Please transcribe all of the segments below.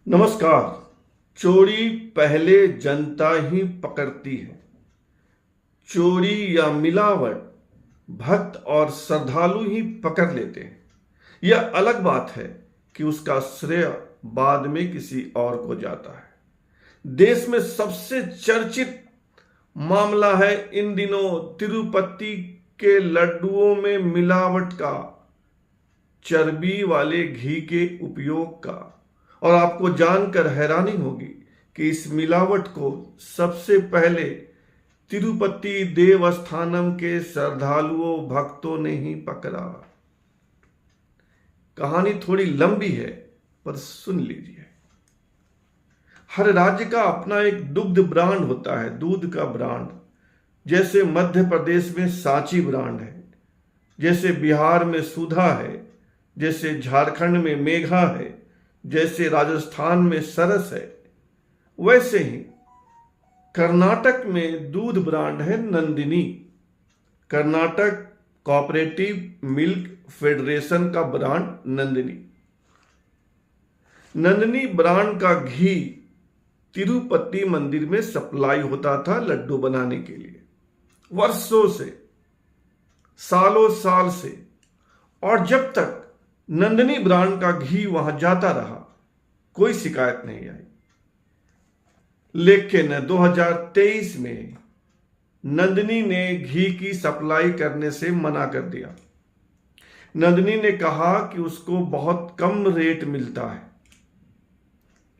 नमस्कार। चोरी पहले जनता ही पकड़ती है। चोरी या मिलावट भक्त और श्रद्धालु ही पकड़ लेते हैं। यह अलग बात है कि उसका श्रेय बाद में किसी और को जाता है। देश में सबसे चर्चित मामला है इन दिनों तिरुपति के लड्डुओं में मिलावट का, चर्बी वाले घी के उपयोग का। और आपको जानकर हैरानी होगी कि इस मिलावट को सबसे पहले तिरुपति देवस्थानम के श्रद्धालुओं भक्तों ने ही पकड़ा। कहानी थोड़ी लंबी है, पर सुन लीजिए। हर राज्य का अपना एक दुग्ध ब्रांड होता है, दूध का ब्रांड। जैसे मध्य प्रदेश में सांची ब्रांड है, जैसे बिहार में सुधा है, जैसे झारखंड में मेघा है, जैसे राजस्थान में सरस है, वैसे ही कर्नाटक में दूध ब्रांड है Nandini. Karnataka cooperative milk federation का ब्रांड नंदिनी। नंदिनी ब्रांड का घी तिरुपति मंदिर में सप्लाई होता था लड्डू बनाने के लिए, वर्षों से, सालों साल से। और जब तक नंदिनी ब्रांड का घी वहां जाता रहा, कोई शिकायत नहीं आई। लेकिन 2023 में नंदिनी ने घी की सप्लाई करने से मना कर दिया। नंदिनी ने कहा कि उसको बहुत कम रेट मिलता है।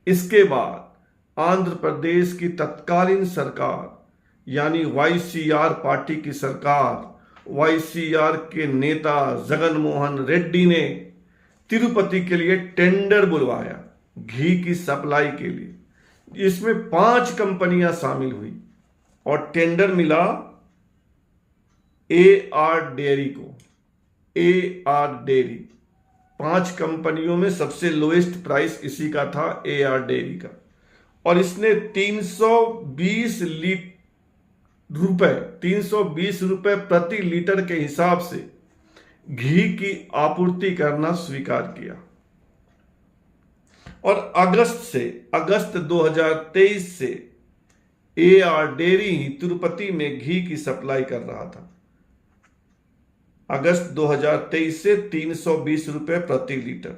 इसके बाद आंध्र प्रदेश की तत्कालीन सरकार यानी वाईसीआर पार्टी की सरकार, वाईसीआर के नेता जगन मोहन रेड्डी ने तिरुपति के लिए टेंडर बुलवाया घी की सप्लाई के लिए। इसमें 5 कंपनियां शामिल हुई और टेंडर मिला AR डेयरी को। AR डेयरी 5 कंपनियों में सबसे लोएस्ट प्राइस इसी का था, AR डेयरी का। और इसने 320 रुपए प्रति लीटर के हिसाब से घी की आपूर्ति करना स्वीकार किया। और अगस्त 2023 से AR डेयरी ही तिरुपति में घी की सप्लाई कर रहा था। अगस्त 2023 से 320 रुपए प्रति लीटर।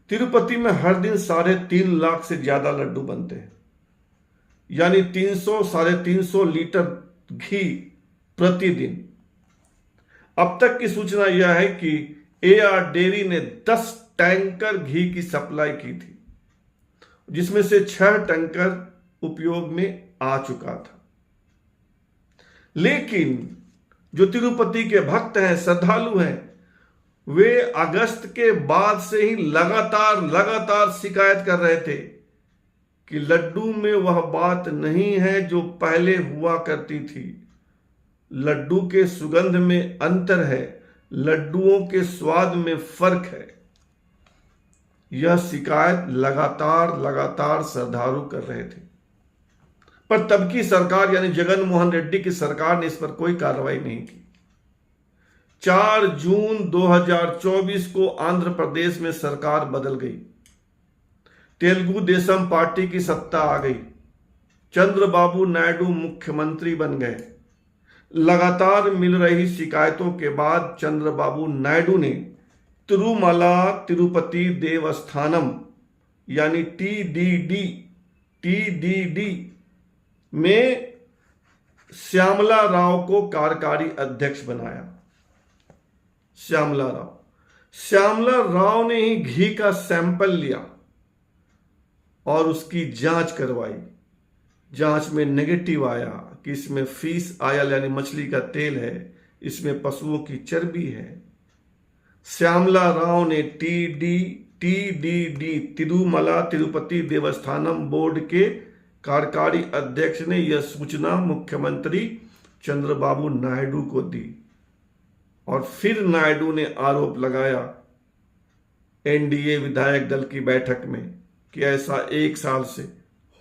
तिरुपति में हर दिन 3.5 लाख से ज्यादा लड्डू बनते हैं, यानी 300-350 लीटर घी प्रतिदिन। अब तक की सूचना यह है कि AR डेयरी ने 10 टैंकर घी की सप्लाई की थी, जिसमें से 6 टैंकर उपयोग में आ चुका था। लेकिन जो तिरुपति के भक्त हैं, श्रद्धालु हैं, वे अगस्त के बाद से ही लगातार शिकायत कर रहे थे कि लड्डू में वह बात नहीं है जो पहले हुआ करती थी। लड्डू के सुगंध में अंतर है, लड्डुओं के स्वाद में फर्क है। यह शिकायत लगातार श्रद्धालु कर रहे थे। पर तब की सरकार यानी जगन मोहन रेड्डी की सरकार ने इस पर कोई कार्रवाई नहीं की। 4 जून 2024 को आंध्र प्रदेश में सरकार बदल गई। तेलुगु देशम पार्टी की सत्ता आ गई। चंद्रबाबू नायडू मुख्यमंत्री बन गए। लगातार मिल रही शिकायतों के बाद चंद्रबाबू नायडू ने तिरुमला तिरुपति देवस्थानम यानी TDD में श्यामला राव को कार्यकारी अध्यक्ष बनाया। श्यामला राव ने ही घी का सैंपल लिया और उसकी जांच करवाई। जांच में नेगेटिव आया कि इसमें फिश ऑयल यानी मछली का तेल है, इसमें पशुओं की चर्बी है। श्यामला राव ने TDD तिरुमला तिरुपति देवस्थानम बोर्ड के कार्यकारी अध्यक्ष ने यह सूचना मुख्यमंत्री चंद्रबाबू नायडू को दी। और फिर नायडू ने आरोप लगाया NDA विधायक दल की बैठक में कि ऐसा 1 साल से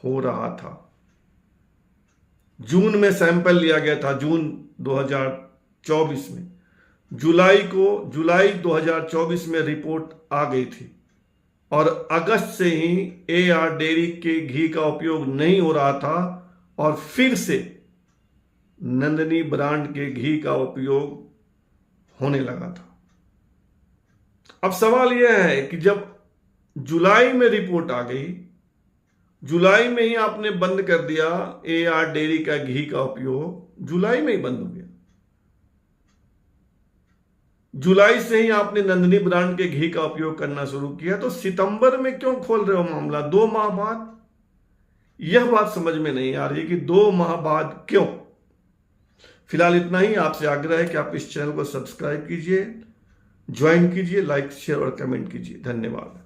हो रहा था। जून में सैंपल लिया गया था, जून 2024 में। जुलाई 2024 में रिपोर्ट आ गई थी और अगस्त से ही AR डेयरी के घी का उपयोग नहीं हो रहा था और फिर से नंदिनी ब्रांड के घी का उपयोग होने लगा था। अब सवाल यह है कि जब जुलाई में रिपोर्ट आ गई, जुलाई में ही आपने बंद कर दिया AR डेयरी का घी का उपयोग, जुलाई में ही बंद हो गया। जुलाई से ही आपने नंदिनी ब्रांड के घी का उपयोग करना शुरू किया, तो सितंबर में क्यों खोल रहे हो मामला 2 माह बाद? यह बात समझ में नहीं आ रही कि 2 माह बाद क्यों। फिलहाल इतना ही। आपसे आग्रह है कि आप इस चैनल को सब्सक्राइब कीजिए, ज्वाइन कीजिए, लाइक शेयर और कमेंट कीजिए। धन्यवाद।